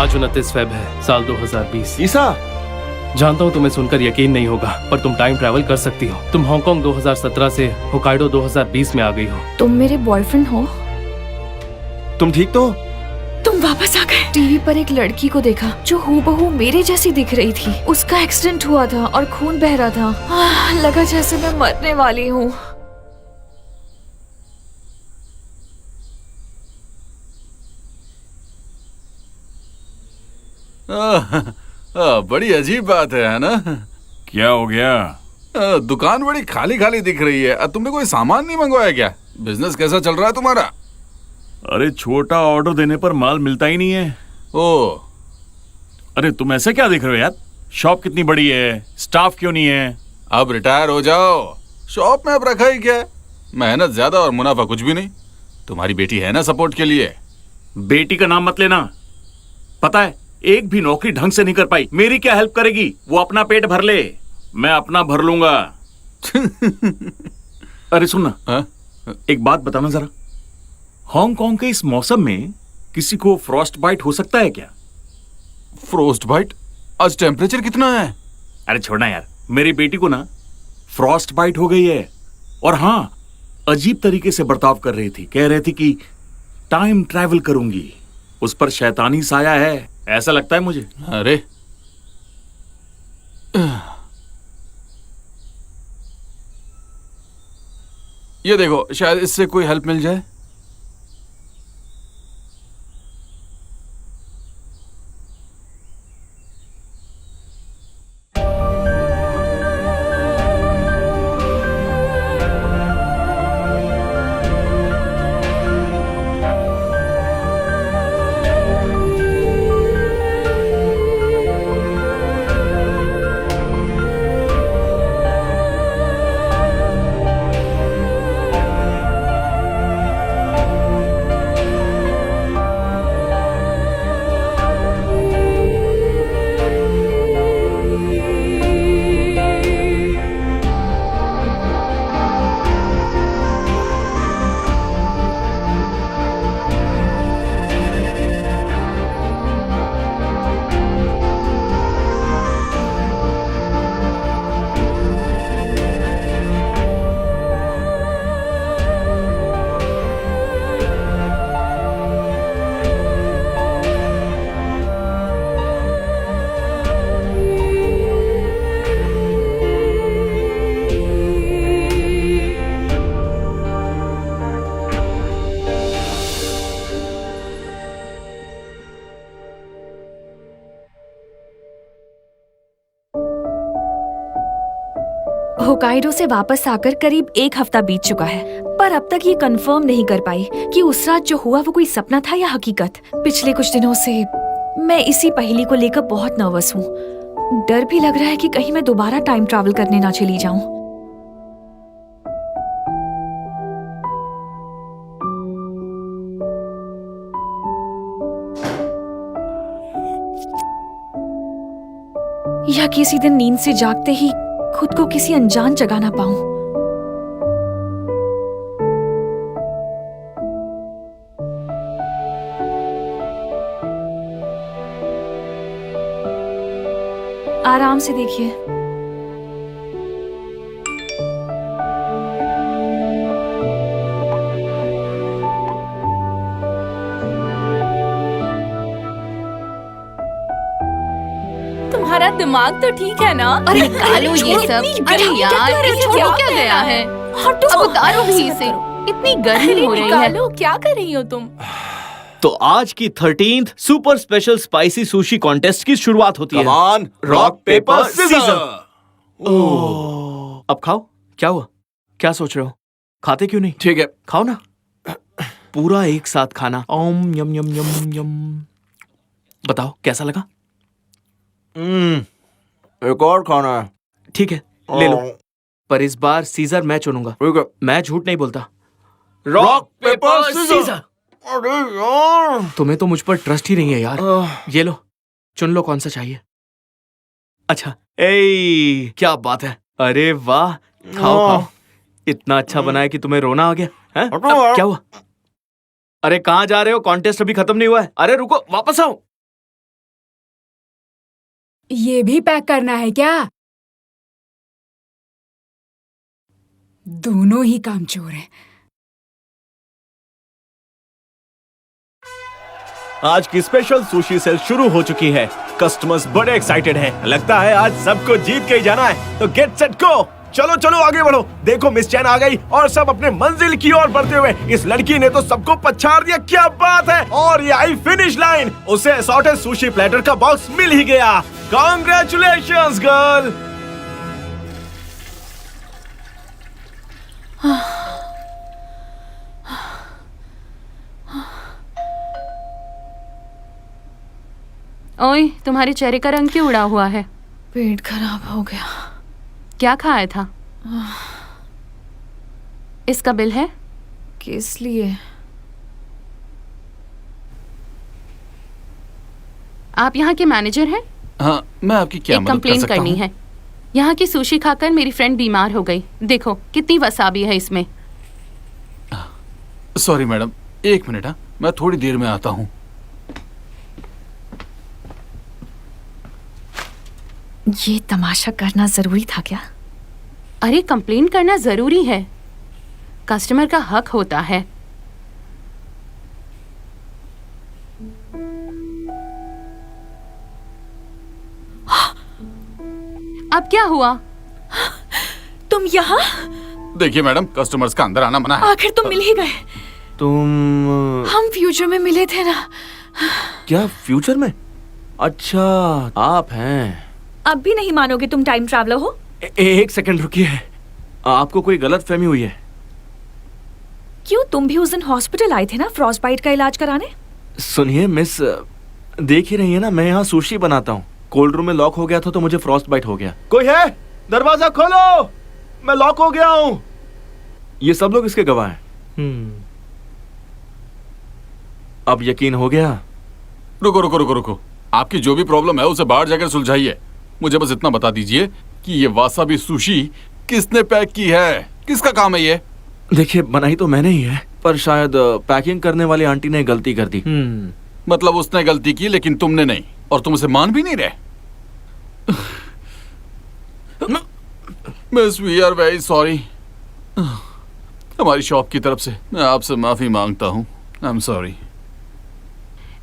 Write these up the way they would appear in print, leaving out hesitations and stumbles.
आज 29 फेब है, साल 2020। ईसा, जानता हूँ तुम्हें सुनकर यकीन नहीं होगा, पर तुम टाइम ट्रैवल कर सकती हो। तुम हांगकांग 2017 से होकाइडो 2020 में आ गई हो। तुम मेरे बॉयफ्रेंड हो? तुम ठीक तो? तुम वापस आ गए। टीवी पर एक लड़की को देखा जो हूबहू मेरे जैसी दिख रही थी। उसका एक्सीडेंट हुआ था और खून बह रहा था। लगा जैसे मैं मरने वाली हूँ। बड़ी अजीब बात है ना? क्या हो गया? दुकान बड़ी खाली खाली दिख रही है। तुमने कोई सामान नहीं मंगवाया क्या? बिजनेस कैसा चल रहा है तुम्हारा? अरे छोटा ऑर्डर देने पर माल मिलता ही नहीं है। ओ, अरे तुम ऐसे क्या देख रहे हो यार? शॉप कितनी बड़ी है, स्टाफ क्यों नहीं है? अब रिटायर हो जाओ। शॉप में अब रखा ही क्या है? मेहनत ज्यादा और मुनाफा कुछ भी नहीं। तुम्हारी बेटी है ना सपोर्ट के लिए। बेटी का नाम मत लेना। पता है, एक भी नौकरी ढंग से नहीं कर पाई। मेरी क्या हेल्प करेगी? वो अपना पेट भर ले, मैं अपना भर लूंगा। अरे सुनना, हाँ? एक बात बताना जरा, हांगकांग के इस मौसम में किसी को फ्रॉस्ट बाइट हो सकता है क्या? Frost bite? आज टेम्परेचर कितना है? अरे छोड़ना यार, मेरी बेटी को ना फ्रॉस्ट बाइट हो गई है। और हाँ, अजीब तरीके से बर्ताव कर रही थी। कह रही थी कि टाइम ट्रैवल करूंगी। उस पर शैतानी साया है, ऐसा लगता है मुझे। अरे ये देखो, शायद इससे कोई हेल्प मिल जाए। होकाइडो से वापस आकर करीब 1 हफ्ता बीत चुका है, पर अब तक ये कंफर्म नहीं कर पाई कि उस रात जो हुआ वो कोई सपना था या हकीकत। पिछले कुछ दिनों से मैं इसी पहेली को लेकर बहुत नर्वस हूँ। डर भी लग रहा है कि कहीं मैं दोबारा टाइम ट्रैवल करने ना चली जाऊं। या किसी दिन नींद से जागते ही खुद को किसी अनजान जगह ना पाऊं। आराम से देखिए। तुम्हारा दिमाग तो ठीक है ना? अरे निकालो ये सब। अरे यार, इसे हो क्या गया है? अब उतारो भी इसे। इतनी गर्मी हो रही है। निकालो, क्या कर रही हो तुम? तो आज की 13th super special spicy sushi contest की शुरुआत होती है। Come on, rock paper scissor. Scissor. अब खाओ। क्या हुआ? क्या सोच रहे हो? खाते क्यों नहीं? ठीक है, खाओ ना, पूरा एक साथ खाना। ओम यम यम यम यम। बताओ कैसा लगा? एक और खाना है। ठीक है, ले लो, पर इस बार सीजर मैं चुनूंगा। ठीक है। मैं झूठ नहीं बोलता। Rock paper scissor. अरे यार, तुम्हें तो मुझ पर ट्रस्ट ही नहीं है यार। ये लो, चुन लो कौन सा चाहिए। अच्छा, ए क्या बात है। अरे वाह, खाओ खाओ। इतना अच्छा बना है कि तुम्हें रोना आ गया है? क्या हुआ? अरे कहाँ जा रहे हो? कॉन्टेस्ट अभी खत्म नहीं हुआ है। अरे रुको, वापस आओ। ये भी पैक करना है क्या? दोनों ही कामचोर हैं। आज की स्पेशल सुशी सेल शुरू हो चुकी है। कस्टमर्स बड़े एक्साइटेड हैं। लगता है आज सबको जीत के ही जाना है। तो गेट सेट गो। चलो चलो आगे बढ़ो। देखो मिस चैन आ गई और सब अपने मंजिल की ओर बढ़ते हुए। इस लड़की ने तो सबको पछाड़ दिया, क्या बात है। और ये आई फिनिश लाइन। उसे असॉर्टेड सुशी प्लेटर का बॉक्स मिल ही गया। Congratulations girl. ओए, तुम्हारे चेहरे का रंग क्यों उड़ा हुआ है? पेट खराब हो गया। क्या खाया था? इसका बिल है? किस लिए? आप यहाँ के मैनेजर हैं? हाँ, मैं आपकी क्या एक मदद कर कंप्लेन सकता करनी हूँ? है। यहाँ की सुशी खाकर मेरी फ्रेंड बीमार हो गई। देखो कितनी वसाबी है इसमें। सॉरी मैडम, एक मिनट। हाँ, मैं थोड़ी देर में आता हूँ। ये तमाशा करना जरूरी था क्या? अरे कंप्लेन करना जरूरी है, कस्टमर का हक होता है। अब क्या हुआ? तुम यहाँ? देखिए मैडम, कस्टमर्स का अंदर आना मना है। आखिर तुम मिल ही गए। तुम हम फ्यूचर में मिले थे ना। क्या फ्यूचर में? अच्छा, आप हैं। अब भी नहीं मानोगे तुम टाइम ट्रैवलर हो? एक सेकंड रुकिए। आपको कोई गलत फहमी हुई है। क्यों, तुम भी उस दिन हॉस्पिटल आए थे ना फ्रॉस्ट बाइट का इलाज कराने? सुनिए मिस, देख ही रही है ना, मैं यहाँ सुशी बनाता हूँ। कोल्ड रूम में लॉक हो गया था तो मुझे फ्रॉस्ट बाइट हो गया। कोई है? दरवाजा खोलो, मैं लॉक हो गया हूँ। ये सब लोग इसके गवाह हैं। अब यकीन हो गया? रुको रुको रुको रुको, आपकी जो भी प्रॉब्लम है उसे बाहर जाकर सुलझाइए। मुझे बस इतना बता दीजिए कि ये वासाबी सुशी किसने पैक की है? किसका काम है ये? देखिए, बनाई तो मैंने ही है, पर शायद पैकिंग करने वाली आंटी ने गलती कर दी। मतलब उसने गलती की लेकिन तुमने नहीं, और तुम उसे मान भी नहीं रहे। Miss, we are very sorry. हमारी शॉप की तरफ से मैं आपसे माफी मांगता हूँ। I am sorry.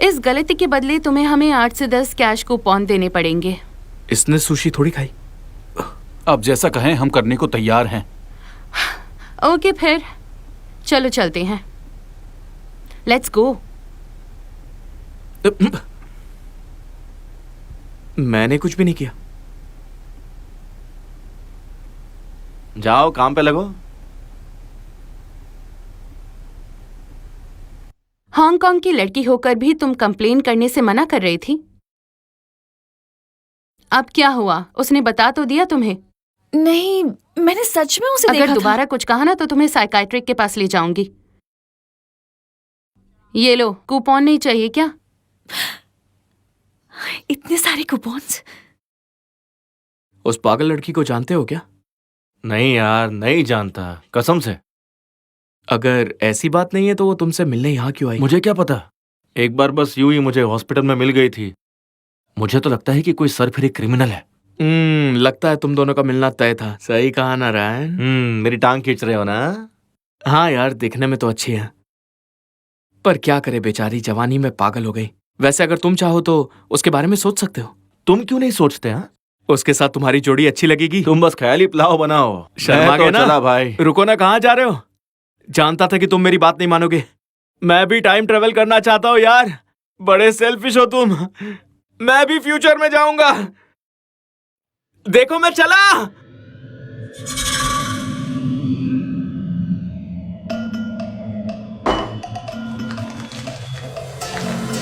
इस गलती के बदले तुम्हें हमें 8 से 10 कैश कूपन देने पड़ेंगे। इसने सुशी थोड़ी खाई। आप जैसा कहें हम करने को तैयार हैं। ओके फिर चलो चलते हैं। Let's go. मैंने कुछ भी नहीं किया। जाओ काम पे लगो। हांगकांग की लड़की होकर भी तुम कंप्लेन करने से मना कर रही थी। अब क्या हुआ? उसने बता तो दिया तुम्हें? नहीं, मैंने सच में उसे देखा अगर था। दोबारा कुछ कहा ना तो तुम्हें साइकाइट्रिक के पास ले जाऊंगी। ये लो, कूपन नहीं चाहिए क्या? इतने सारे कूपन्स। उस पागल लड़की को जानते हो क्या? नहीं यार, नहीं जानता, कसम से। अगर ऐसी बात नहीं है तो वो तुमसे मिलने यहाँ क्यों आई? मुझे क्या पता, एक बार बस यूं ही मुझे हॉस्पिटल में मिल गई थी। मुझे तो लगता है कि कोई सरफिरी क्रिमिनल है। लगता है तुम दोनों का मिलना तय था। सही कहा ना रायन? मेरी टांग खींच रहे हो ना? हाँ यार, देखने में तो अच्छी है, पर क्या करे बेचारी, जवानी में पागल हो गई। वैसे अगर तुम चाहो तो उसके बारे में सोच सकते हो। तुम क्यों नहीं सोचते? हाँ, उसके साथ तुम्हारी जोड़ी अच्छी लगेगी। तुम बस ख्याली पुलाव बनाओ। शर्मा तो गए ना? चला भाई। रुको ना, कहाँ जा रहे हो? जानता था कि तुम मेरी बात नहीं मानोगे। मैं भी टाइम ट्रेवल करना चाहता हूँ यार। बड़े सेल्फिश हो तुम। मैं भी फ्यूचर में जाऊंगा। देखो मैं चला।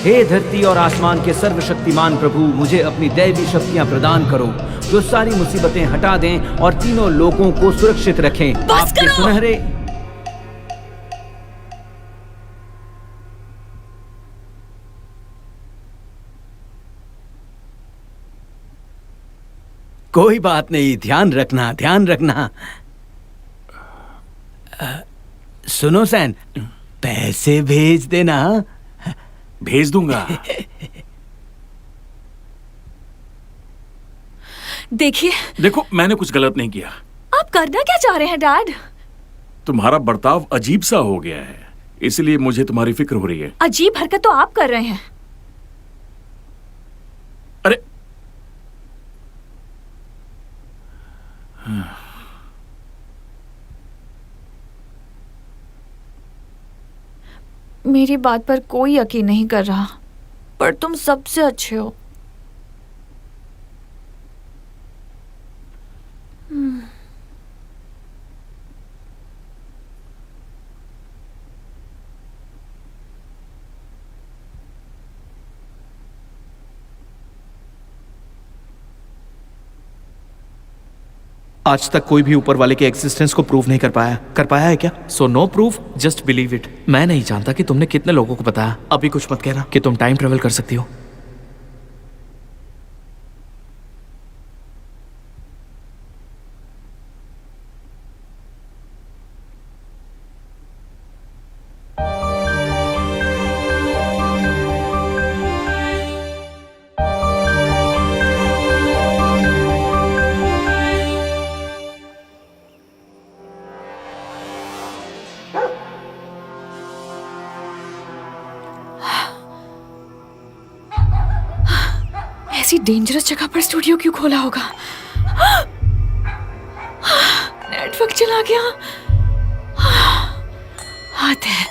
हे धरती और आसमान के सर्वशक्तिमान प्रभु, मुझे अपनी दैवी शक्तियां प्रदान करो जो सारी मुसीबतें हटा दें और तीनों लोगों को सुरक्षित रखें। आपके सुनहरे कोई बात नहीं, ध्यान रखना, ध्यान रखना। सुनो सैन, पैसे भेज देना। भेज दूंगा। देखिए, देखो मैंने कुछ गलत नहीं किया। आप करना क्या चाह रहे हैं डैड? तुम्हारा बर्ताव अजीब सा हो गया है, इसलिए मुझे तुम्हारी फिक्र हो रही है। अजीब हरकत तो आप कर रहे हैं। अरे मेरी बात पर कोई यकीन नहीं कर रहा, पर तुम सबसे अच्छे हो। आज तक कोई भी ऊपर वाले के एक्सिस्टेंस को प्रूव नहीं कर पाया है क्या? So no proof, just believe it. मैं नहीं जानता कि तुमने कितने लोगों को बताया। अभी कुछ मत कहना कि तुम टाइम ट्रेवल कर सकती हो। ऐसी डेंजरस जगह पर स्टूडियो क्यों खोला होगा? नेटवर्क चला गया। हाथ है।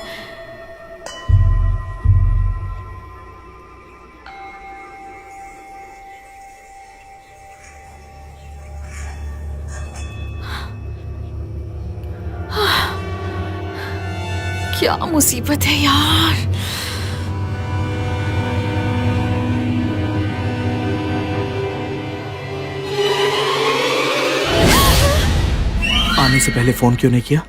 क्या मुसीबत है यार। आने से पहले फोन क्यों नहीं किया?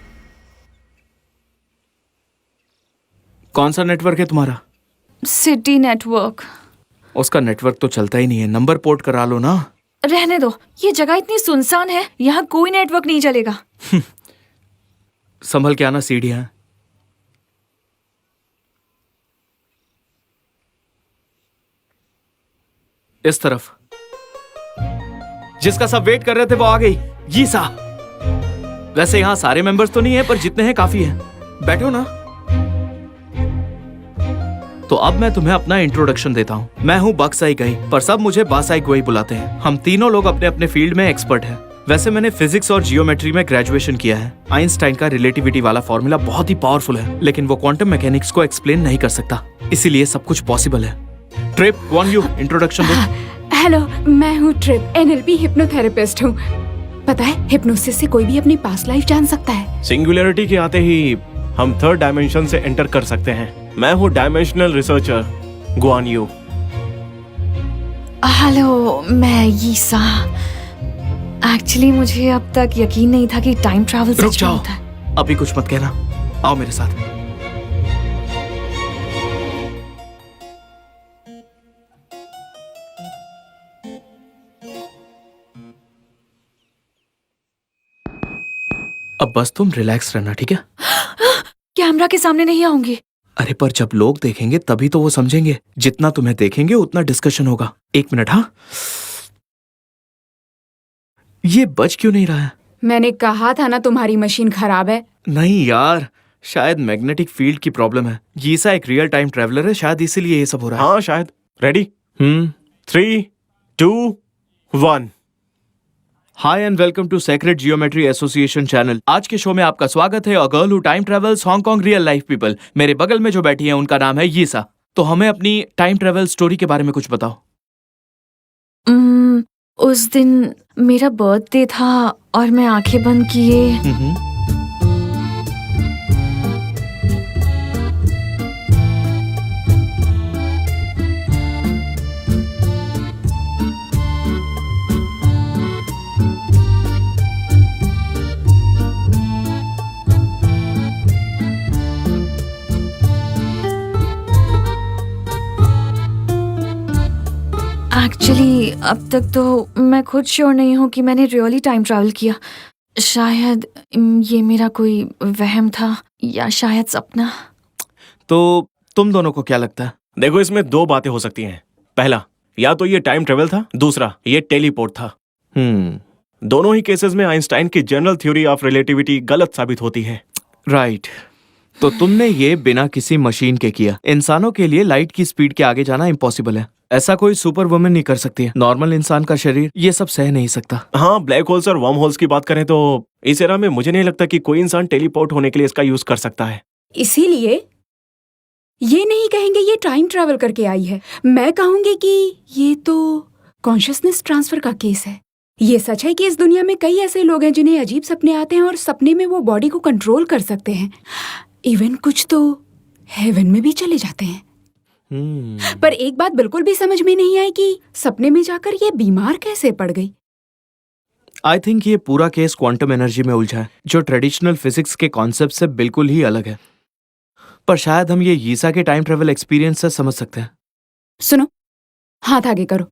कौन सा नेटवर्क है तुम्हारा? City network. उसका नेटवर्क तो चलता ही नहीं है, नंबर पोर्ट करा लो ना। रहने दो, ये जगह इतनी सुनसान है, यहाँ कोई नेटवर्क नहीं चलेगा। संभल के आना, सीढ़ियां। इस तरफ। जिसका सब वेट कर रहे थे वो आ गई, यीसा। वैसे यहाँ सारे मेंबर्स तो नहीं है, पर जितने हैं काफी हैं। बैठो ना। तो अब मैं तुम्हें अपना इंट्रोडक्शन देता हूँ। मैं हूँ बक्साई गई, पर सब मुझे बासाई गोई बुलाते हैं। हम तीनों लोग अपने अपने फील्ड में एक्सपर्ट हैं। वैसे मैंने फिजिक्स और जियोमेट्री में ग्रेजुएशन किया है। आइंस्टाइन का रिलेटिविटी वाला फॉर्मूला बहुत ही पावरफुल है, लेकिन वो क्वांटम मैकेनिक्स को एक्सप्लेन नहीं कर सकता, इसीलिए सब कुछ पॉसिबल है। ट्रिप, वन यू इंट्रोडक्शन दो। हेलो, मैं हूँ ट्रिप, एनएलपी हिप्नोथेरेपिस्ट हूँ। पता है, हिप्नोसिस से कोई भी अपनी पास्ट लाइफ जान सकता है। सिंगुलैरिटी के आते ही हम थर्ड डायमेंशन से एंटर कर सकते हैं। मैं हूँ dimensional researcher Guan you. Hello, मैं यीसा। एक्चुअली मुझे अब तक यकीन नहीं था कि टाइम ट्रैवल रुक सच में जाओ, होता है। अभी कुछ मत कहना, आओ मेरे साथ। अब बस तुम रिलैक्स रहना, ठीक है? कैमरा के सामने नहीं आऊंगी। अरे पर जब लोग देखेंगे तभी तो वो समझेंगे। जितना तुम्हें देखेंगे उतना डिस्कशन होगा। 1 मिनट। हाँ, ये बज क्यों नहीं रहा है? मैंने कहा था ना तुम्हारी मशीन खराब है। नहीं यार, शायद मैग्नेटिक फील्ड की प्रॉब्लम है। यीसा एक रियल टाइम ट्रैवलर है, शायद इसीलिए ये सब हो रहा है। हाँ शायद। Ready? 3, 2, 1। Hi and welcome to secret geometry association channel. आज के शो में आपका स्वागत है। A girl who time travels Hong Kong real life people. मेरे बगल में जो बैठी है उनका नाम है यीसा। तो हमें अपनी टाइम ट्रेवल स्टोरी के बारे में कुछ बताओ। उस दिन मेरा बर्थडे था और मैं आंखें बंद किए एक्चुअली अब तक तो मैं खुद श्योर नहीं हूँ कि मैंने रियली टाइम ट्रैवल किया। शायद ये मेरा कोई वहम था या शायद सपना। तो तुम दोनों को क्या लगता है? देखो, इसमें 2 बातें हो सकती हैं। पहला, या तो ये टाइम ट्रेवल था, दूसरा ये टेलीपोर्ट था। दोनों ही केसेस में आइंस्टाइन की जनरल थ्योरी ऑफ रिलेटिविटी गलत साबित होती है। राइट। तो तुमने ये बिना किसी मशीन के किया। इंसानों के लिए लाइट की स्पीड के आगे जाना इम्पॉसिबल है। ऐसा कोई सुपर वुमन नहीं कर सकती है। नॉर्मल इंसान का शरीर ये सब सह नहीं सकता। हाँ, ब्लैक होल्स और वर्म होल्स की बात करें तो इस एरा में मुझे नहीं लगता कि कोई इंसान टेलीपोर्ट होने के लिए इसका यूज कर सकता है। इसीलिए ये नहीं कहेंगे ये टाइम ट्रैवल करके आई है, मैं कहूंगी कि ये तो कॉन्शियसनेस ट्रांसफर का केस है। ये सच है कि इस दुनिया में कई ऐसे लोग हैं जिन्हें अजीब सपने आते हैं और सपने में वो बॉडी को कंट्रोल कर सकते हैं। इवन कुछ तो हेवन में भी चले जाते हैं। पर एक बात बिल्कुल भी समझ में नहीं आई कि सपने में जाकर ये बीमार कैसे पड़ गई। आई थिंक ये पूरा केस क्वांटम एनर्जी में उलझा है, जो ट्रेडिशनल फिजिक्स के कॉन्सेप्ट से बिल्कुल ही अलग है। पर शायद हम ये यीसा के टाइम ट्रेवल एक्सपीरियंस से समझ सकते हैं। सुनो, हाथ आगे करो।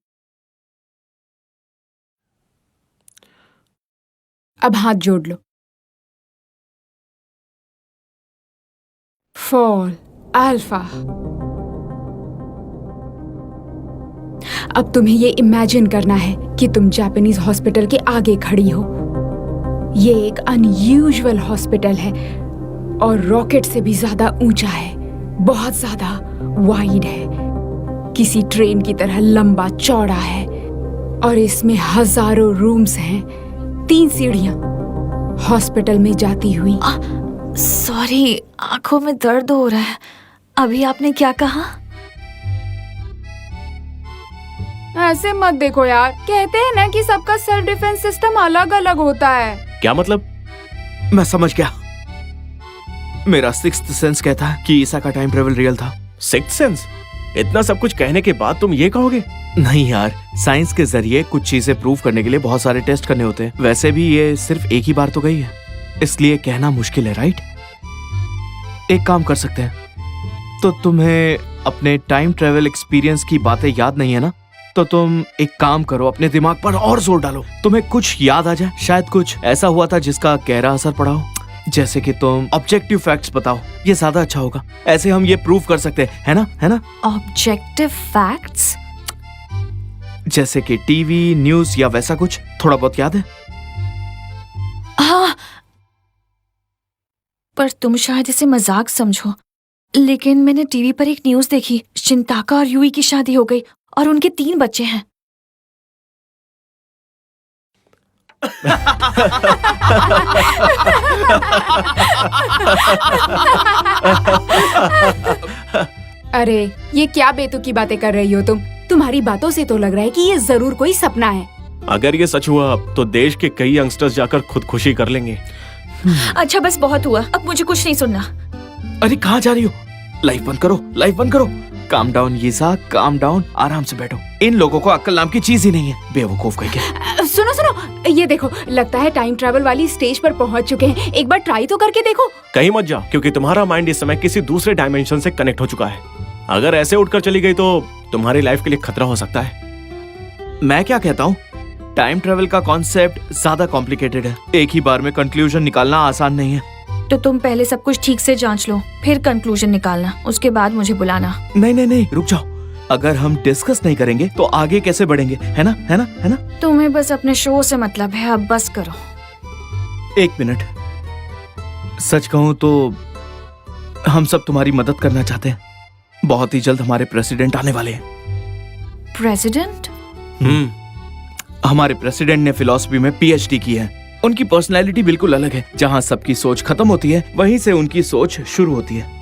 अब हाथ जोड़ लो। Fall alpha. अब तुम्हें ये इमेजिन करना है कि तुम जापानीज हॉस्पिटल के आगे खड़ी हो। ये एक अनयूजुअल हॉस्पिटल है और रॉकेट से भी ज्यादा ऊंचा है, बहुत ज्यादा वाइड है, किसी ट्रेन की तरह लंबा चौड़ा है और इसमें हजारों रूम्स हैं। 3 सीढ़ियां हॉस्पिटल में जाती हुई। सॉरी, आंखों में दर्द हो रहा है। अभी आपने क्या कहा? ऐसे मत देखो यार, कहते हैं ना कि सबका सेल्फ डिफेंस सिस्टम अलग अलग होता है। क्या मतलब? मैं समझ गया। मेरा सिक्स्थ सेंस कहता है कि ईसा का टाइम ट्रेवल रियल था। Sixth sense? इतना सब कुछ कहने के बाद तुम ये कहोगे? नहीं यार, साइंस के जरिए कुछ चीजें प्रूव करने के लिए बहुत सारे टेस्ट करने होते हैं। वैसे भी ये सिर्फ एक ही बार तो गई है, इसलिए कहना मुश्किल है, राइट? एक काम कर सकते हैं, तो तुम्हें अपने टाइम ट्रेवल एक्सपीरियंस की बातें याद नहीं है ना? तो तुम एक काम करो, अपने दिमाग पर और जोर डालो, तुम्हें कुछ याद आ जाए। शायद कुछ ऐसा हुआ था जिसका गहरा असर पड़ा हो। जैसे कि तुम ऑब्जेक्टिव फैक्ट्स बताओ, ये ज्यादा अच्छा होगा। ऐसे हम ये प्रूव कर सकते हैं, है ना? है ना? Objective facts? जैसे कि टीवी, न्यूज या वैसा कुछ थोड़ा बहुत याद है? हाँ, पर तुम शायद इसे मजाक समझो, लेकिन मैंने टीवी पर एक न्यूज देखी। शिंताका और यूई की शादी हो गई और उनके 3 बच्चे हैं। अरे ये क्या बेतुकी बातें कर रही हो तुम? तुम्हारी बातों से तो लग रहा है कि ये जरूर कोई सपना है। अगर ये सच हुआ तो देश के कई यंगस्टर्स जाकर खुदकुशी कर लेंगे। अच्छा बस बहुत हुआ, अब मुझे कुछ नहीं सुनना। अरे कहाँ जा रही हो? लाइफ बंद करो, लाइफ बंद करो। काम डाउन यीसा, काम डाउन, आराम से बैठो। इन लोगों को अक्ल नाम की चीज ही नहीं है, बेवकूफ कह के। सुनो सुनो, ये देखो, लगता है टाइम ट्रैवल वाली स्टेज पर पहुंच चुके हैं। एक बार ट्राई तो करके देखो। कहीं मत जाओ, क्योंकि तुम्हारा माइंड इस समय किसी दूसरे डायमेंशन से कनेक्ट हो चुका है। अगर ऐसे उठकर चली गई तो तुम्हारी लाइफ के लिए खतरा हो सकता है। मैं क्या कहता हूँ, टाइम ट्रेवल का कॉन्सेप्ट ज्यादा कॉम्प्लिकेटेड है। एक ही बार में कंक्लूजन निकालना आसान नहीं है। तो तुम पहले सब कुछ ठीक से जांच लो, फिर कंक्लूजन निकालना, उसके बाद मुझे बुलाना। नहीं नहीं नहीं, रुक जाओ। अगर हम डिस्कस नहीं करेंगे तो आगे कैसे बढ़ेंगे, है ना? है ना? है ना? तुम्हें बस अपने शो से मतलब है, अब बस करो। 1 मिनट, सच कहूँ तो हम सब तुम्हारी मदद करना चाहते हैं। बहुत ही जल्द हमारे प्रेसिडेंट आने वाले हैं। प्रेसिडेंट? हमारे प्रेसिडेंट ने फिलॉसफी में PhD की है। उनकी पर्सनैलिटी बिल्कुल अलग है। जहां सबकी सोच खत्म होती है, वहीं से उनकी सोच शुरू होती है।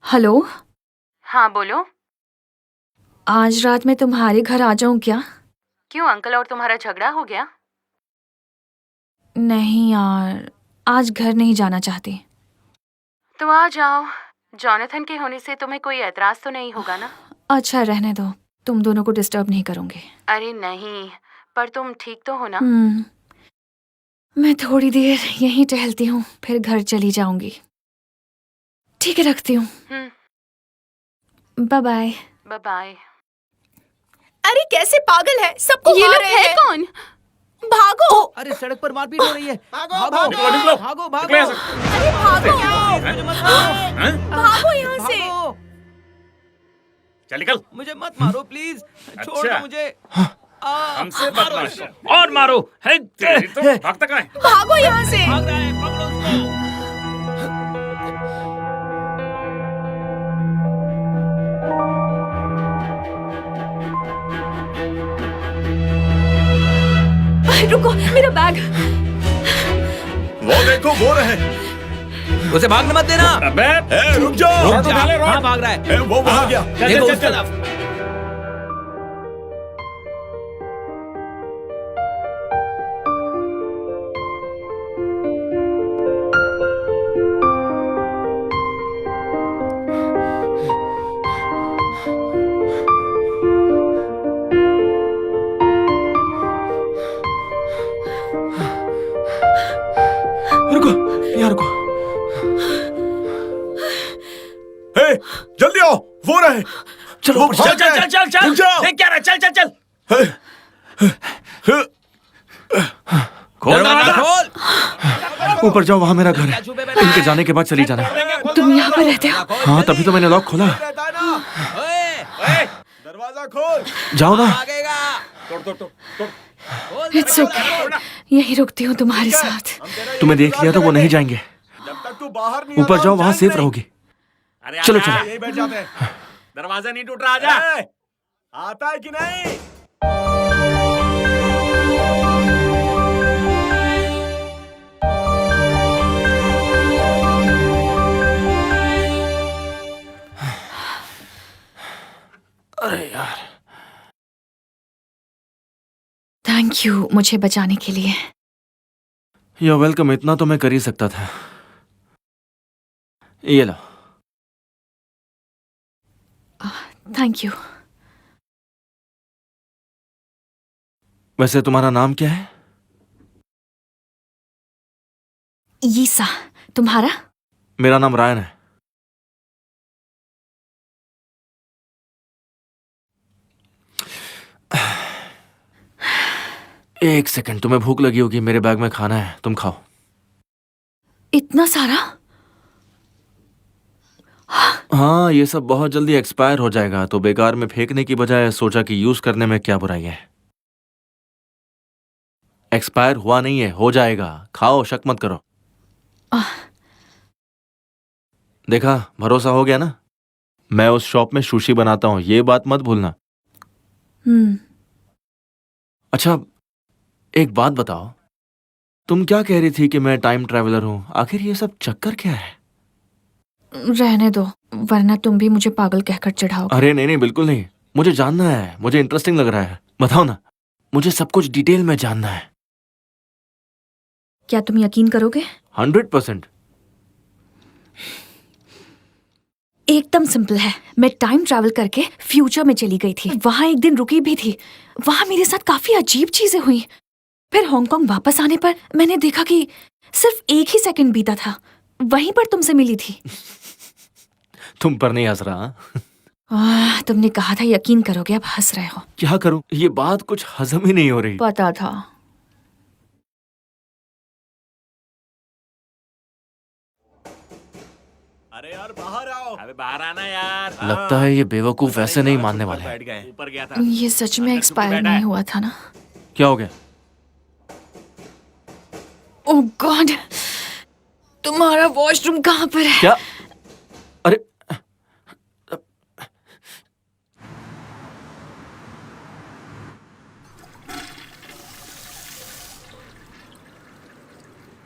हेलो। हाँ बोलो। आज रात मैं तुम्हारे घर आ जाऊं क्या? क्यों, अंकल और तुम्हारा झगड़ा हो गया? नहीं यार, आज घर नहीं जाना चाहती। तो आ जाओ। जॉनथन के होने से तुम्हें कोई एतराज तो नहीं होगा ना? अच्छा रहने दो, तुम दोनों को डिस्टर्ब नहीं करूंगी। अरे नहीं, पर तुम ठीक तो हो ना? मैं थोड़ी देर यहीं टहलती हूँ, फिर घर चली जाऊंगी। ठीक है, रखती हूँ। Bye bye. Bye bye. अरे कैसे पागल है, सबको ये मार लोग रहे है हैं। कौन? भागो। अरे सड़क पर मारपीट हो रही है। भागो निकलो, भागो भागो निकलो यहाँ से। अरे भागो यहाँ से। भागो। चल निकल। मुझे मत मारो प्लीज, छोड़ अच्छा। दो मुझे। हमसे बदमाश और मारो है तेरी तो भागता कहाँ है? भागो यहाँ से। भाग रहा है, पकड़ो उसको। रुको, मेरा बैग। वो देखो वो रहे। उसे भागने मत देना। अबे ए, रुक जाओ। रुक जा। हाँ भाग रहा है। ए, वो वहां गया। देखो उस तरफ। रुको, यहाँ रुको। ए, जल्दी आओ, वो रहे। चलो चल चल चल चल चल। रुक जाओ। देख क्या रहा है? चल चल चल। खोल दरवाजा दरवाजा। खोल। ऊपर जाओ, वहां मेरा घर है। छुपे बैठे इनके जाने के बाद चली जाना। तुम यहाँ पर रहते हो? हाँ, तभी तो मैंने लॉक खोला। ओए, दरवाजा खोल। जाओ ना। भागेगा। तोड़ तोड़ तोड़ तोड़। इट्स ओके, यही रुकती हूँ तुम्हारे साथ। तुम्हें देख लिया तो वो नहीं जाएंगे। जब तक तू बाहर नहीं ऊपर आता, जाओ, वहां चैन सेफ नहीं। रहोगी। अरे चलो, आजा। चलो। यहीं बैठ जाते हैं। दरवाजा नहीं टूट रहा, आजा। ए, आता है कि नहीं? अरे यार, थैंक यू मुझे बचाने के लिए। यो वेलकम। इतना तो मैं कर ही सकता था। ये लो। Thank you. वैसे तुम्हारा नाम क्या है? यीसा, तुम्हारा? मेरा नाम रायन है। एक सेकंड, तुम्हें भूख लगी होगी, मेरे बैग में खाना है, तुम खाओ। इतना सारा? हाँ, ये सब बहुत जल्दी एक्सपायर हो जाएगा, तो बेकार में फेंकने की बजाय सोचा कि यूज करने में क्या बुराई है। एक्सपायर हुआ नहीं है, हो जाएगा। खाओ, शक मत करो। देखा, भरोसा हो गया ना? मैं उस शॉप में सुशी बनाता हूँ, ये बात मत भूलना। अच्छा, एक बात बताओ, तुम क्या कह रही थी कि मैं टाइम ट्रैवलर हूं? आखिर ये सब चक्कर क्या है? रहने दो, वरना तुम भी मुझे पागल कहकर चिढ़ाओगे। अरे नहीं नहीं, बिल्कुल नहीं। मुझे जानना है, मुझे इंटरेस्टिंग लग रहा है। बताओ ना, मुझे सब कुछ डिटेल में जानना है। क्या तुम यकीन करोगे? 100%। एकदम सिंपल है। मैं टाइम ट्रैवल करके फ्यूचर में चली गई थी। वहां एक दिन रुकी भी थी। वहां मेरे साथ काफी अजीब चीजें हुई। फिर हांगकांग वापस आने पर मैंने देखा कि सिर्फ एक ही सेकंड बीता था। वहीं पर तुमसे मिली थी। तुम पर नहीं हंस रहा। तुमने कहा था यकीन करोगे, अब हंस रहे हो। क्या करूं? ये बात कुछ हजम ही नहीं हो रही। पता था। अरे यार, बाहर आओ। अबे बाहर आना यार। लगता है ये बेवकूफ वैसे नहीं मानने वाले। बैठ गए। ऊपर गया था। ये सच में एक्सपायर नहीं हुआ था ना? क्या हो गया? ओह गॉड, तुम्हारा वॉशरूम कहाँ पर है? क्या? अरे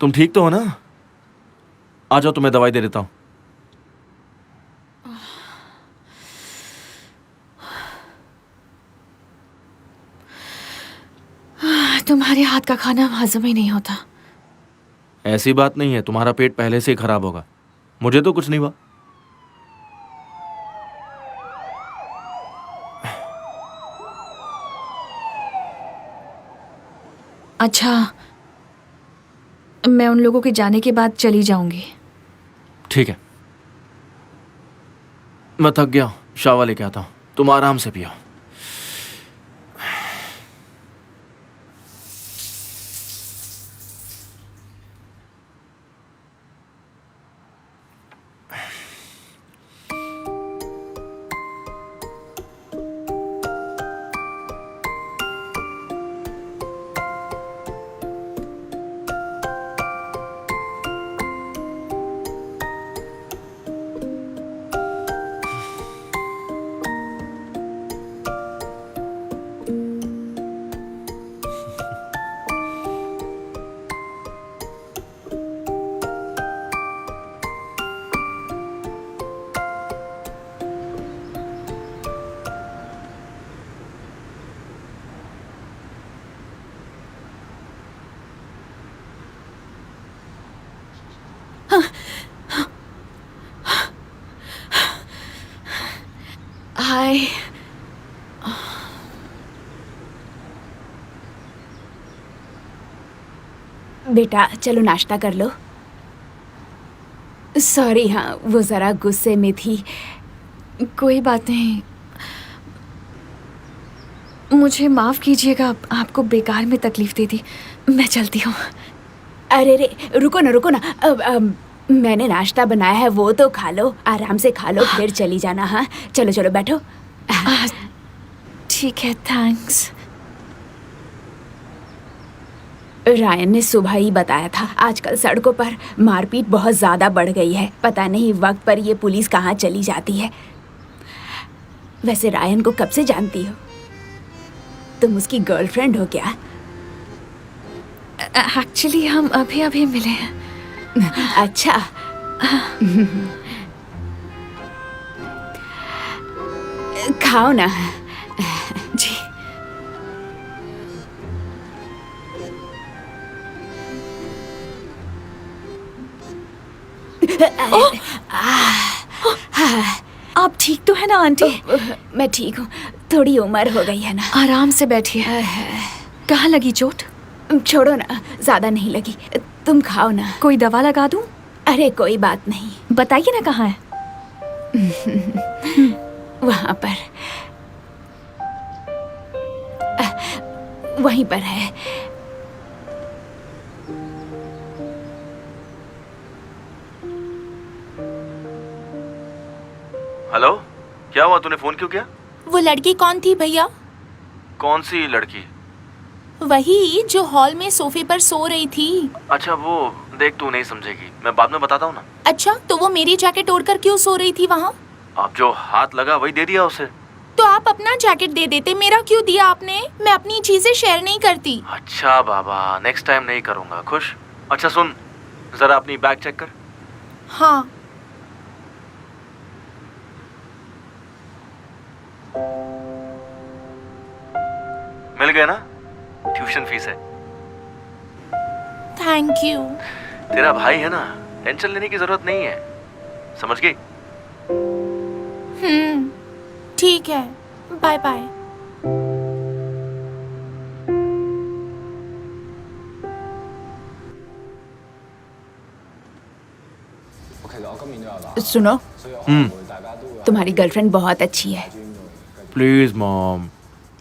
तुम ठीक तो हो ना? आ जाओ, तुम्हें दवाई दे देता हूं। तुम्हारे हाथ का खाना हजम ही नहीं होता। ऐसी बात नहीं है, तुम्हारा पेट पहले से ही खराब होगा। मुझे तो कुछ नहीं हुआ। अच्छा, मैं उन लोगों के जाने के बाद चली जाऊंगी। ठीक है, मैं थक गया हूं, शावर लेके आता हूं। तुम आराम से पियो। बेटा चलो नाश्ता कर लो। सॉरी, हाँ वो जरा गुस्से में थी। कोई बात नहीं, मुझे माफ कीजिएगा, आपको बेकार में तकलीफ दे दी। मैं चलती हूँ। अरे रे, रुको ना। मैंने नाश्ता बनाया है, वो तो खा लो, आराम से खा लो, फिर चली जाना। हाँ चलो बैठो। ठीक है, थैंक्स। रायन ने सुबह ही बताया था, आजकल सड़कों पर मारपीट बहुत ज्यादा बढ़ गई है। पता नहीं वक्त पर ये पुलिस कहाँ चली जाती है। वैसे रायन को कब से जानती हो? तुम उसकी गर्लफ्रेंड हो क्या? एक्चुअली हम अभी मिले हैं। अच्छा। खाओ ना। जी। आप ठीक तो है ना आंटी? मैं ठीक हूँ, थोड़ी उम्र हो गई है ना। आराम से बैठिए। कहाँ लगी चोट? छोड़ो ना, ज्यादा नहीं लगी। तुम खाओ ना। कोई दवा लगा दूं? अरे कोई बात नहीं। बताइए ना कहाँ है। वहां पर, वहीं पर है। हेलो, क्या हुआ? तूने फोन क्यों किया? वो लड़की कौन थी भैया? कौन सी लड़की? वही जो हॉल में सोफे पर सो रही थी। अच्छा वो देख, तू नहीं समझेगी, मैं बाद में बताता हूँ ना। अच्छा, तो वो मेरी जैकेट ओढ़कर क्यों सो रही थी वहाँ? आप जो हाथ लगा वही दे दिया उसे। तो आप अपना जैकेट दे देते, मेरा क्यों दिया आपने? मैं अपनी चीजें शेयर नहीं करती। अच्छा बाबा, नेक्स्ट टाइम नहीं करूँगा। खुश? अच्छा सुन, जरा अपनी बैग चेक कर। हाँ। मिल गया ना? ट्यूशन फीस है। Thank you. तेरा भाई है ना, टेंशन लेने की जरूरत नहीं है, समझ गई? ठीक है, बाय बाय। सुनो, तुम्हारी गर्लफ्रेंड बहुत अच्छी है। Please mom.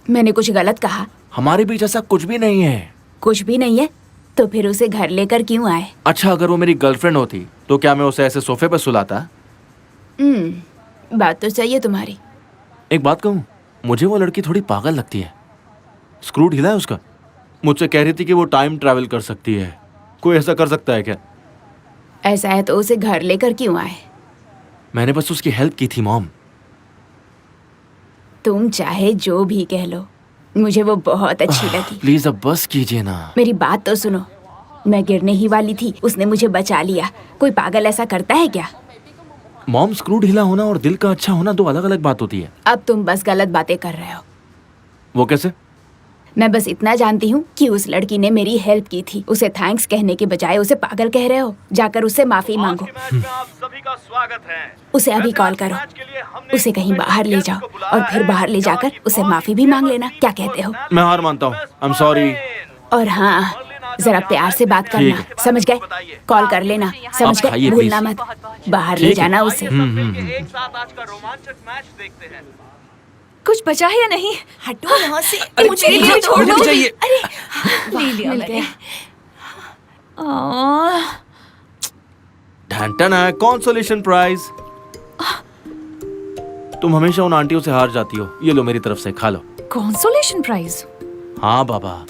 मैंने कुछ गलत कहा? हमारे बीच ऐसा कुछ भी नहीं है। कुछ भी नहीं है? तो फिर उसे घर लेकर क्यों आए? अच्छा, अगर वो मेरी गर्लफ्रेंड होती तो क्या मैं उसे ऐसे सोफे पर सुलाता? बात तो सही है तुम्हारी। एक बात कहूँ, मुझे वो लड़की थोड़ी पागल लगती है। स्क्रू ढीला है उसका। मुझसे कह रही थी कि वो टाइम ट्रैवल कर सकती है। कोई ऐसा कर सकता है क्या? ऐसा है तो उसे घर लेकर क्यों आए? मैंने बस उसकी हेल्प की थी मॉम। तुम चाहे जो भी कह लो, मुझे वो बहुत अच्छी लगी। प्लीज अब बस कीजिए ना। मेरी बात तो सुनो, मैं गिरने ही वाली थी, उसने मुझे बचा लिया। कोई पागल ऐसा करता है क्या? मॉम, स्क्रू ढीला होना और दिल का अच्छा होना दो अलग अलग बात होती है। अब तुम बस गलत बातें कर रहे हो। वो कैसे? मैं बस इतना जानती हूँ कि उस लड़की ने मेरी हेल्प की थी। उसे थैंक्स कहने के बजाय उसे पागल कह रहे हो। जाकर उससे माफी मांगो। आप सभी का स्वागत है। उसे अभी कॉल करो, उसे कहीं बाहर ले जाओ और फिर बाहर ले जाकर उसे माफी भी मांग लेना। क्या कहते हो? मैं हार मानता हूँ। I am sorry. और हाँ, जरा प्यार से बात करना, समझ गए? कॉल कर लेना, समझ अब गए? खाइए, भूलना please। मत। बाहर ले जाना उसे। एक साथ आज का रोमांचक मैच देखते हैं। कुछ बचा है या नहीं? हटो यहाँ से। मुझे ये छोड़ दो। चाहिए। अरे ले लिया मिल मैंने। गया। ढंटन है कंसोलेशन प्राइज। तुम हमेशा उन आंटियों से हार जाती हो। ये लो मेरी तरफ से, खा लो। Consolation prize? हाँ बाबा,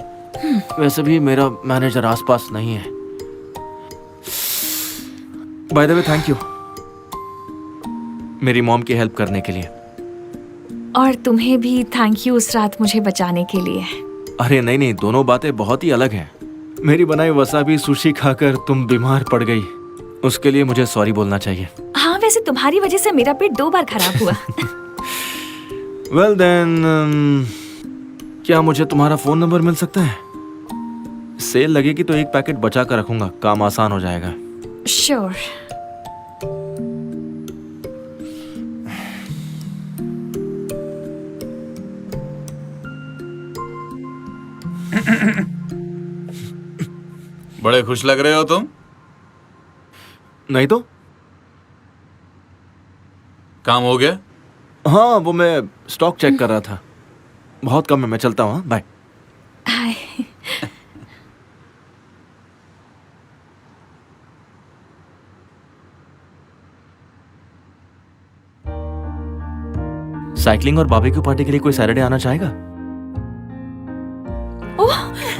वैसे भी मेरा मैनेजर आसपास नहीं है। By the way, thank you मेरी मॉम की हेल्प करने के लिए। और तुम्हें भी थैंक यू उस रात मुझे बचाने के लिए। अरे नहीं नहीं, दोनों बातें बहुत ही अलग हैं। मेरी बनाई वसाबी सुशी खाकर तुम बीमार पड़ गई, उसके लिए मुझे सॉरी बोलना चाहिए। हाँ, वैसे तुम्हारी वजह से मेरा पेट 2 बार खराब हुआ। वेल देन, क्या मुझे तुम्हारा फोन नंबर मिल सकता है? सेल लगेगी तो एक पैकेट बचा कर रखूंगा, काम आसान हो जाएगा। श्योर। बड़े खुश लग रहे हो तुम। नहीं तो काम हो गया? हाँ, वो मैं स्टॉक चेक कर रहा था। बहुत कम है, मैं चलता हूँ। हाँ, बाय। हाय। साइकिलिंग और बारबेक्यू पार्टी के लिए कोई सैटरडे आना चाहेगा?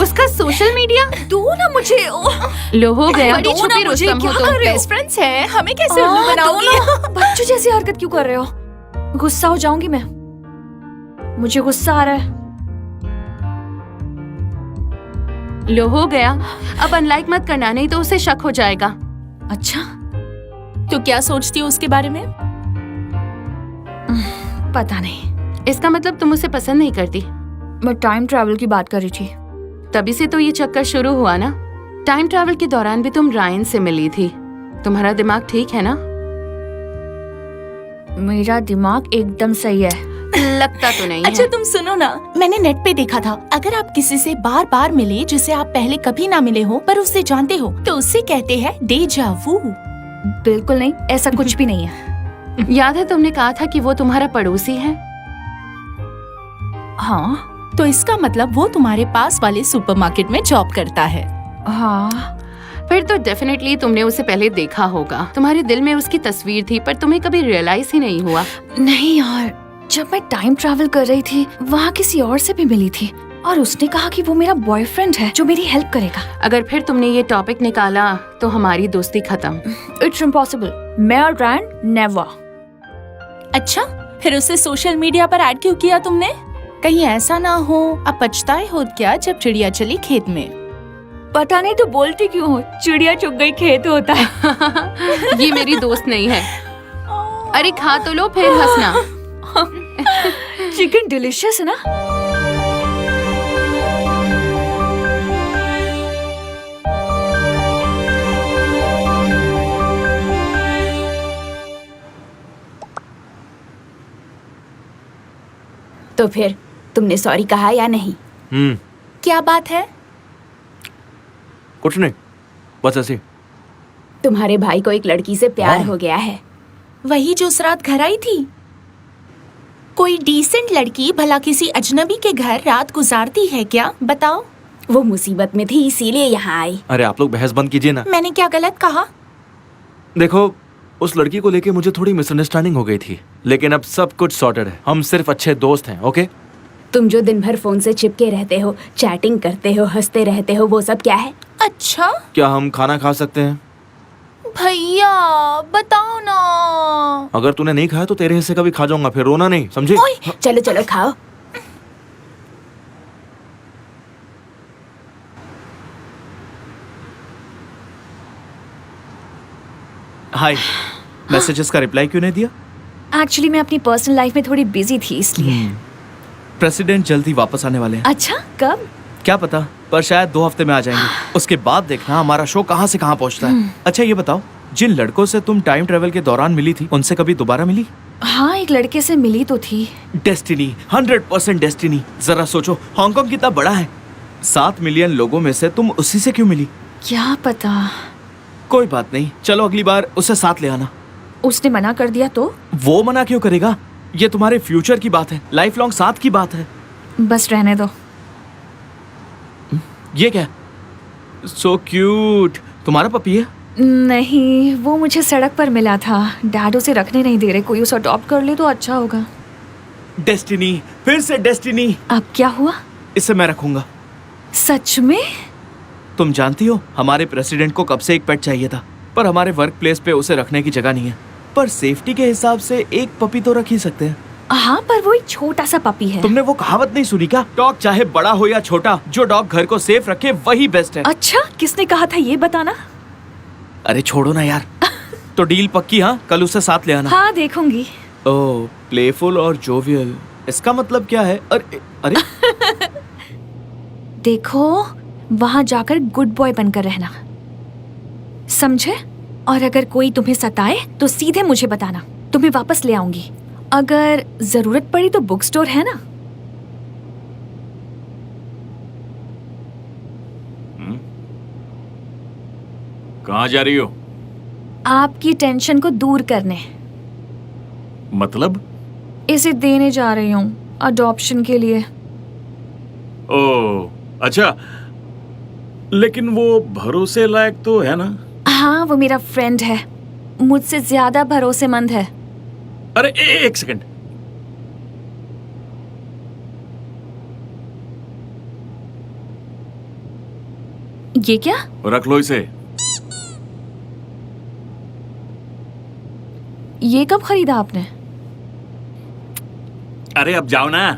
उसका सोशल मीडिया दो ना मुझे। ओह, लो हो गया। बड़ी छुपी रुस्तम हो तुम। बेस्ट फ्रेंड्स हैं, हमें कैसे उल्लू बनाओगी? बच्चों जैसी हरकत क्यों कर रहे हो? गुस्सा हो जाऊंगी मैं। मुझे गुस्सा आ रहा है। लो हो गया। अब अनलाइक मत करना, नहीं तो उसे शक हो जाएगा। अच्छा, तो क्या सोचती हो उसके बारे में? पता नहीं। इसका मतलब तुम उसे पसंद नहीं करती। मैं टाइम ट्रैवल की बात कर रही थी। तभी से तो ये चक्कर शुरू हुआ ना। टाइम ट्रैवल के दौरान भी तुम रायन से मिली थी। तुम्हारा दिमाग ठीक है ना? मेरा दिमाग एकदम सही है। लगता तो नहीं अच्छा है। तुम सुनो ना, मैंने नेट पे देखा था, अगर आप किसी से बार बार मिले जिसे आप पहले कभी ना मिले हो पर उससे जानते हो, तो उससे कहते हैं डेजा वू। बिल्कुल नहीं, ऐसा कुछ भी नहीं है। याद है तुमने कहा था कि वो तुम्हारा पड़ोसी है? हाँ तो इसका मतलब वो तुम्हारे पास वाले सुपरमार्केट में जॉब करता है। हाँ, फिर तो डेफिनेटली तुमने उसे पहले देखा होगा। तुम्हारे दिल में उसकी तस्वीर थी पर तुम्हें कभी रियलाइज ही नहीं हुआ। नहीं यार, जब मैं टाइम ट्रैवल कर रही थी वहाँ किसी और से भी मिली थी और उसने कहा कि वो मेरा बॉयफ्रेंड है जो मेरी हेल्प करेगा। अगर फिर तुमने ये टॉपिक निकाला तो हमारी दोस्ती खत्म। It's impossible. मैं और रैन नेवर। अच्छा, फिर उसे सोशल मीडिया पर ऐड क्यों किया तुमने? कहीं ऐसा ना हो अब पछताए हो क्या जब चिड़िया चली खेत में? पता नहीं तो बोलती क्यों हो, चिड़िया चुग गई खेत होता है। ये मेरी दोस्त नहीं है। अरे खा तो लो फिर हंसना। चिकन डिलीशियस है ना? तो फिर तुमने सॉरी कहा या नहीं? क्या बात है? कुछ नहीं, बस ऐसे। तुम्हारे भाई को एक लड़की से प्यार हो गया है। वही जो उस रात घर आई थी? कोई डिसेंट लड़की भला किसी अजनबी के घर रात गुजारती है क्या? बताओ। वो मुसीबत में थी इसीलिए यहाँ आई। अरे आप लोग बहस बंद कीजिए ना। मैंने क्या गलत कहा? देखो, उस लड़की को लेके मुझे थोड़ी मिसअंडरस्टैंडिंग हो गई थी, लेकिन अब सब कुछ सॉर्टेड है। हम सिर्फ अच्छे दोस्त हैं, ओके? तुम जो दिन भर फोन से चिपके रहते हो, चैटिंग करते हो, हंसते रहते हो, वो सब क्या है? अच्छा, क्या हम खाना खा सकते हैं? भैया बताओ ना। अगर तूने नहीं खाया तो तेरे हिस्से का भी खा जाऊंगा, फिर रोना नहीं, समझे? चलो चलो खाओ। हाय, मैसेजेस का रिप्लाई क्यों नहीं दिया? एक्चुअली मैं अपनी पर्सनल लाइफ में थोड़ी बिजी थी इसलिए। प्रेसिडेंट जल्दी वापस आने वाले हैं। अच्छा, कब? क्या पता, पर शायद 2 हफ्ते में आ जाएंगे। उसके बाद देखना हमारा शो कहाँ से कहाँ पहुँचता है। अच्छा ये बताओ, जिन लड़कों से तुम टाइम ट्रेवल के दौरान मिली थी उनसे कभी दोबारा मिली? हाँ, एक लड़के से मिली तो थी। Destiny, 100% destiny. जरा सोचो, हांगकांग कितना बड़ा है। 7 मिलियन लोगों में से तुम उसी से क्यों मिली? क्या पता। कोई बात नहीं, चलो अगली बार उसे साथ ले आना। उसने मना कर दिया तो? वो मना क्यों करेगा? ये तुम्हारे फ्यूचर की बात है, लाइफ लॉन्ग साथ की बात है। बस रहने दो। ये क्या? So cute. तुम्हारा पपी है? नहीं, वो मुझे सड़क पर मिला था। डैड उसे रखने नहीं दे रहे। कोई उसे अडॉप्ट कर ले तो अच्छा होगा। डेस्टिनी, फिर से डेस्टिनी। अब क्या हुआ? इसे मैं रखूंगा। सच में? तुम जानती हो, हमारे प्रेसिडेंट को कब से एक पेट चाहिए था, पर हमारे वर्क प्लेस पे उसे रखने की जगह नहीं है। पर सेफ्टी के हिसाब से एक पपी तो रख ही सकते हैं। हाँ, पर वो एक छोटा सा पपी है। तुमने वो कहावत नहीं सुनी क्या? डॉग चाहे बड़ा हो या छोटा, जो डॉग घर को सेफ रखे वही बेस्ट है। अच्छा, किसने कहा था ये बताना? अरे छोड़ो ना यार। तो डील पक्की? हाँ, कल उसे साथ ले आना। हाँ, देखूंगी। ओह, प्लेफुल और जोवियल, इसका मतलब क्या है? अरे अरे देखो, वहां जाकर गुड बॉय बनकर रहना, समझे? और अगर कोई तुम्हें सताए तो सीधे मुझे बताना, तुम्हें वापस ले आऊंगी। अगर जरूरत पड़ी तो बुक स्टोर है ना? कहाँ जा रही हो? आपकी टेंशन को दूर करने। मतलब? इसे देने जा रही हूँ अडॉप्शन के लिए। ओह, अच्छा। लेकिन वो भरोसे लायक तो है ना? हाँ, वो मेरा फ्रेंड है, मुझसे ज्यादा भरोसेमंद है। अरे एक सेकंड। ये क्या? रख लो इसे। ये कब खरीदा आपने? अरे अब जाओ ना।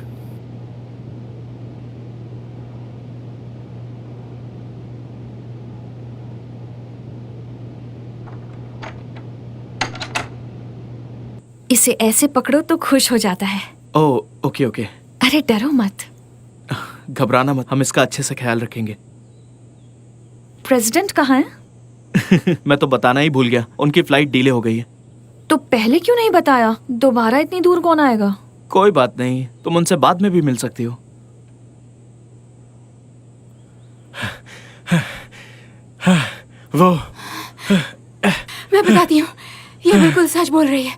इसे ऐसे पकड़ो तो खुश हो जाता है। ओह, ओके ओके। अरे डरो मत। घबराना मत, हम इसका अच्छे से ख्याल रखेंगे। प्रेसिडेंट कहाँ है? मैं तो बताना ही भूल गया, उनकी फ्लाइट डिले हो गई है। तो पहले क्यों नहीं बताया? दोबारा इतनी दूर कौन आएगा? कोई बात नहीं, तुम उनसे बाद में भी मिल सकती हो। वो मैं बताती हूँ, ये बिल्कुल सच बोल रही है।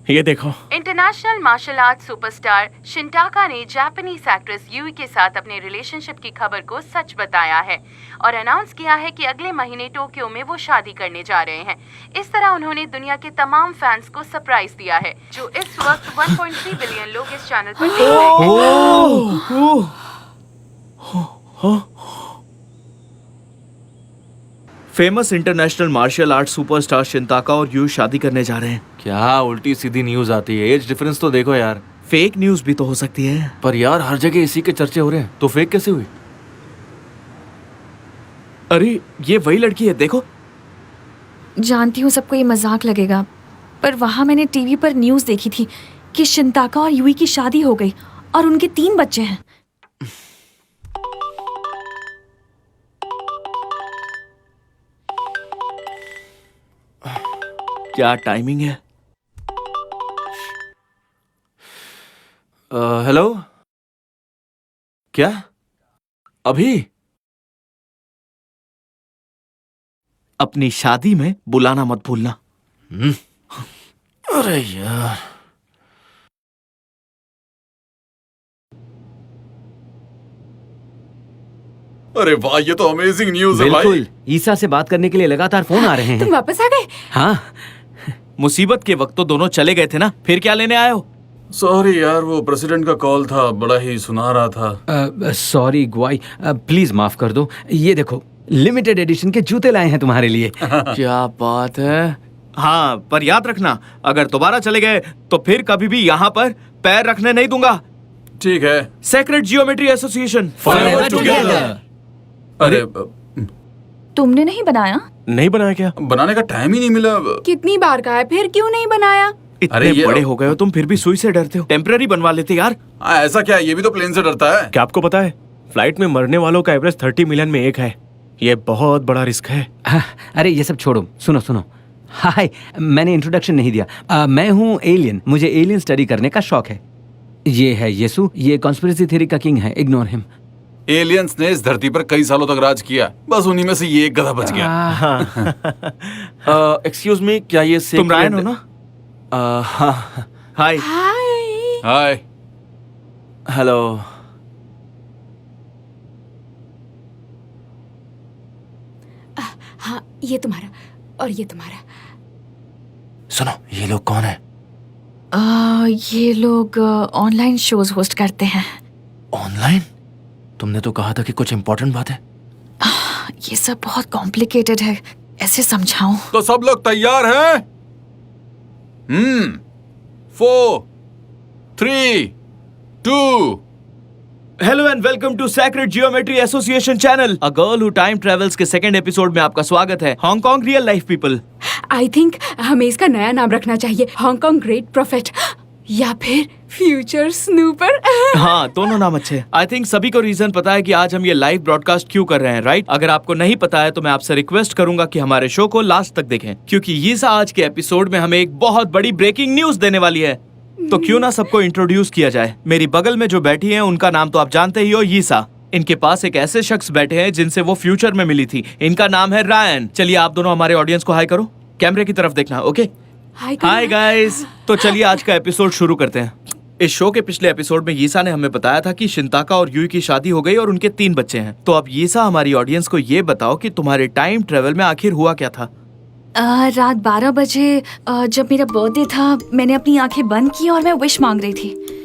ये देखो। इंटरनेशनल मार्शल आर्ट सुपरस्टार शिंटाका ने जापानीज एक्ट्रेस यूई के साथ अपने रिलेशनशिप की खबर को सच बताया है और अनाउंस किया है कि अगले महीने टोक्यो में वो शादी करने जा रहे हैं। इस तरह उन्होंने दुनिया के तमाम फैंस को सरप्राइज दिया है, जो इस वक्त 1.3 बिलियन लोग इस चैनल पर देख रहे हैं। Famous international martial art superstar Shintaka और यू शादी करने जा रहे हैं। क्या उल्टी सीधी न्यूज आती है? एज डिफरेंस तो देखो यार। फेक न्यूज भी तो हो सकती है। पर यार हर जगह इसी के चर्चे हो रहे हैं, तो फेक कैसे हुई? अरे ये वही लड़की है, देखो। जानती हूँ सबको ये मजाक लगेगा, पर वहाँ मैंने टीवी पर न्यूज देखी थी कि शिंताका और यूई की शादी हो गई और उनके 3 बच्चे हैं। क्या टाइमिंग है? हेलो, क्या अभी? अपनी शादी में बुलाना मत भूलना। अरे यार, अरे वाह, ये तो अमेजिंग न्यूज है भाई। बिल्कुल, ईसा से बात करने के लिए लगातार फोन आ रहे हैं। तुम वापस आ गए? हाँ, मुसीबत के वक्त तो दोनों चले गए थे ना, फिर क्या लेने आए हो? सॉरी यार, वो प्रेसिडेंट का कॉल था, बड़ा ही सुना रहा था। सॉरी गुआई, प्लीज माफ कर दो। ये देखो, लिमिटेड एडिशन के जूते लाए हैं तुम्हारे लिए। क्या बात है। हाँ, पर याद रखना, अगर दोबारा चले गए तो फिर कभी भी यहाँ पर पैर रखने नहीं दूंगा। ठीक है। Secret geometry association Forever together। अरे तुमने नहीं बनाया? नहीं बनाया क्या? बनाने का टाइम ही नहीं मिला। कितनी बार कहा है, फिर क्यों नहीं बनाया? इतने बड़े हो गए हो तुम, फिर भी सुई से डरते हो। टेम्पररी बनवा लेते यार। ऐसा क्या, ये भी तो प्लेन से डरता है। क्या आपको पता है, फ्लाइट में मरने वालों का एवरेज 30 मिलियन में 1 है। ये बहुत बड़ा रिस्क है। अरे ये सब छोड़ो, सुनो सुनो। हाय, मैंने इंट्रोडक्शन नहीं दिया। मैं हूँ एलियन, मुझे एलियन स्टडी करने का शौक है। ये है यीशु, ये कॉन्स्पिरेसी थ्योरी का किंग है, इग्नोर हिम। एलियंस ने इस धरती पर कई सालों तक राज किया, बस उन्हीं में से ये एक गधा बच गया। एक्सक्यूज मी, क्या ये तुम रायन हो ना? हाँ। हाय। हाय। हेलो। हाँ, ये तुम्हारा और ये तुम्हारा। सुनो, ये लोग कौन है? ये लोग ऑनलाइन शोज होस्ट करते हैं। ऑनलाइन? तुमने तो कहा था कि कुछ इम्पोर्टेंट बात है। ये सब बहुत कॉम्प्लिकेटेड है, ऐसे समझाऊं? तो सब लोग तैयार हैं? 4, 3, 2। Hello and welcome to secret geometry association channel, a girl who time travels के सेकंड एपिसोड में आपका स्वागत है। Hong Kong real life people. I think हमें इसका नया नाम रखना चाहिए, हांगकांग ग्रेट प्रॉफिट या फिर फ्यूचर स्नूपर। हाँ, दोनों नाम अच्छे हैं। आई थिंक सभी को रीजन पता है कि आज हम ये लाइव ब्रॉडकास्ट क्यों कर रहे हैं, राइट? अगर आपको नहीं पता है तो मैं आपसे रिक्वेस्ट करूंगा कि हमारे शो को लास्ट तक देखें, क्योंकि यीसा आज के एपिसोड में हमें एक बहुत बड़ी ब्रेकिंग न्यूज देने वाली है। तो क्यों ना सबको इंट्रोड्यूस किया जाए। मेरी बगल में जो बैठी हैं उनका नाम तो आप जानते ही हो, यीसा। इनके पास एक ऐसे शख्स बैठे हैं जिनसे वो फ्यूचर में मिली थी। इनका नाम है रायन। चलिए आप दोनों हमारे ऑडियंस को हाय करो, कैमरे की तरफ देखना। Okay, hi guys. तो चलिए आज का एपिसोड शुरू करते हैं। इस शो के पिछले एपिसोड में यीसा ने हमें बताया था कि शिंताका और यूई की शादी हो गई और उनके 3 बच्चे हैं। तो अब यीसा हमारी ऑडियंस को ये बताओ कि तुम्हारे टाइम ट्रेवल में आखिर हुआ क्या था। रात 12 बजे जब मेरा बर्थडे था, मैंने अपनी आंखें बंद की और मैं विश मांग रही थी।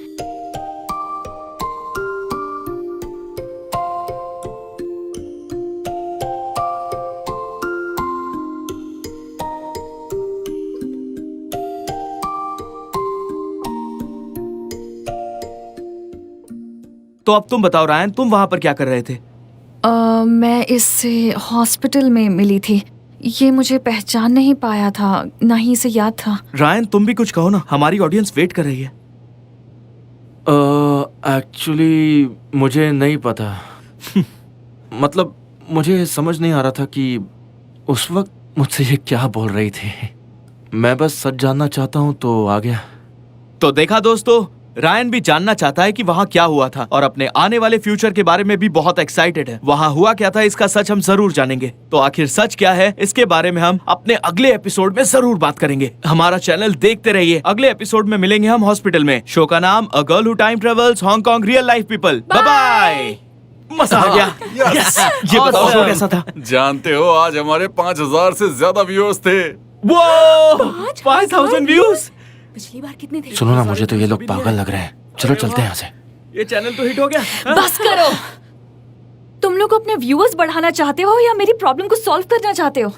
तो अब तुम बताओ रायन, तुम वहां पर क्या कर रहे थे? मैं इससे हॉस्पिटल में मिली थी। ये मुझे पहचान नहीं पाया था, ना ही इसे याद था। रायन तुम भी कुछ कहो ना, हमारी ऑडियंस वेट कर रही है। एक्चुअली मुझे नहीं पता। मतलब मुझे समझ नहीं आ रहा था कि उस वक्त मुझसे ये क्या बोल रही थी। मैं बस सच जानना चाहता हूँ तो आ गया। तो देखा दोस्तों, रायन भी जानना चाहता है कि वहाँ क्या हुआ था और अपने आने वाले फ्यूचर के बारे में भी बहुत एक्साइटेड है। वहाँ हुआ क्या था इसका सच हम जरूर जानेंगे। तो आखिर सच क्या है इसके बारे में हम अपने अगले एपिसोड में जरूर बात करेंगे। हमारा चैनल देखते रहिए। अगले एपिसोड में मिलेंगे हम हॉस्पिटल में। शो का नाम a girl who time travels Hong Kong real life people. Bye bye. मजा आ गया। Yes. ये बताओ शो कैसा था? जानते हो आज हमारे 5000 से ज्यादा व्यूअर्स थे। वो 5000 व्यूज। पिछली बार कितने थे? सुनो ना, मुझे तो ये लोग पागल लग रहे हैं। चलो चलते हैं यहाँ से। ये चैनल तो हिट हो गया। बस करो। तुम लोग अपने व्यूअर्स बढ़ाना चाहते हो या मेरी प्रॉब्लम को सॉल्व करना चाहते हो?